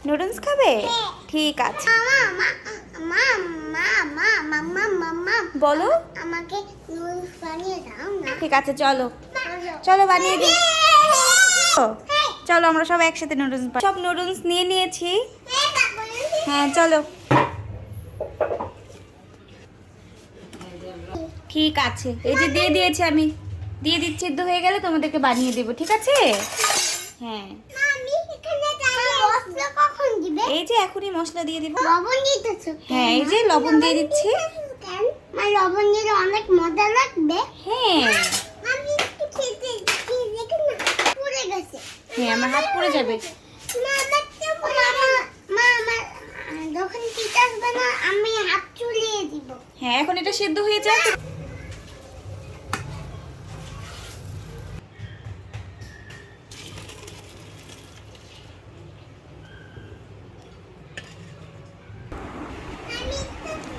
Noodles খাবে? ঠিক আছে। বলো। আমাকে নুডলস বানিয়ে দাও না। ঠিক আছে, চলো চলো বানিয়ে দিই। চলো আমরা সব একসাথে নুডলস, সব নুডলস নিয়ে নিয়েছি। হ্যাঁ চলো। ঠিক আছে, এই যে দিয়ে দিয়েছি, আমি দিয়ে দিচ্ছি। সিদ্ধ হয়ে গেলে তোমাদেরকে বানিয়ে দেবো, ঠিক আছে? হ্যাঁ এই যে এখনই মশলা দিয়ে দিব। লবণ দিতেছো? হ্যাঁ এই যে লবণ দিয়ে দিচ্ছি। মা লবণ দিলে অনেক মজা লাগবে। হ্যাঁ আমি একটু খেতে দেখি না, পুড়ে গেছে। হ্যাঁ আমার হাত পুড়ে যাবে। যখন পিঠা আসবে না আমি হাত চুলিয়ে দিব। হ্যাঁ এখন এটা সিদ্ধ হয়ে যাক।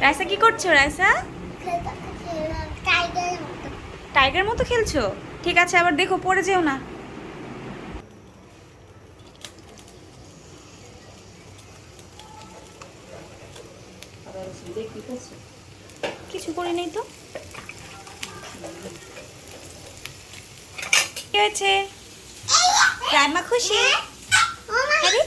রাইসা কি করছো? রাইসা টাইগার মতো খেলছো? ঠিক আছে, আবার দেখো পড়ে যেও না। কিছু করি নাই তো। কি হয়েছে? রাইমা খুশি? আরে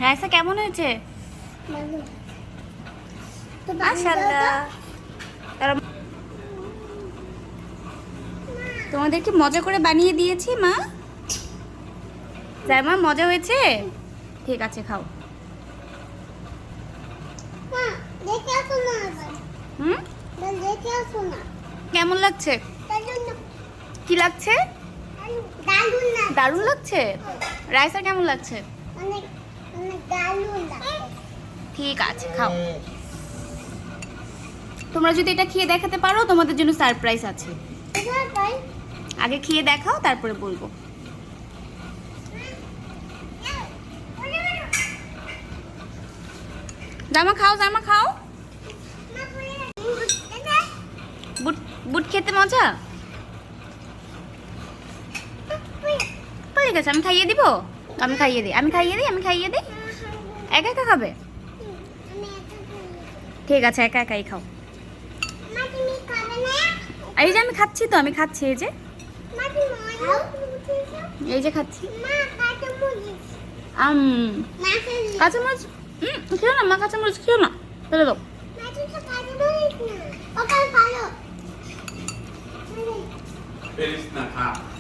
রাইসা কেমন হয়েছে? মাশাআল্লাহ। তোমাদেরকে মজা করে বানিয়ে দিয়েছি মা। যাই মা, মজা হয়েছে? ঠিক আছে খাও। হুম কেমন লাগছে? কি লাগছে? দারুণ লাগছে। রাইসা কেমন লাগছে? ঠিক আছে খাও। তোমরা যদি এটা খেয়ে দেখাতে পারো তোমাদের জন্য সারপ্রাইজ আছে। আগে খেয়ে দেখাও তারপরে বলবো। জামা খাও, জামা খাও। বুট বুট খেতে মজা। ঠিক আছে আমি খাইয়ে দিব। আমি খাইয়ে দিই, আমি খাইয়ে দিই, আমি খাইয়ে দিই। একা একা খাবে? ঠিক আছে একা একাই খাও। এই যে আমি খাচ্ছি তো, আমি খাচ্ছি। এই যে এই যে খাচ্ছি। কাঁচামরিচ খেও না মা, কাঁচামরিচ খেও না, ফেলে দাও। Feliz Natal.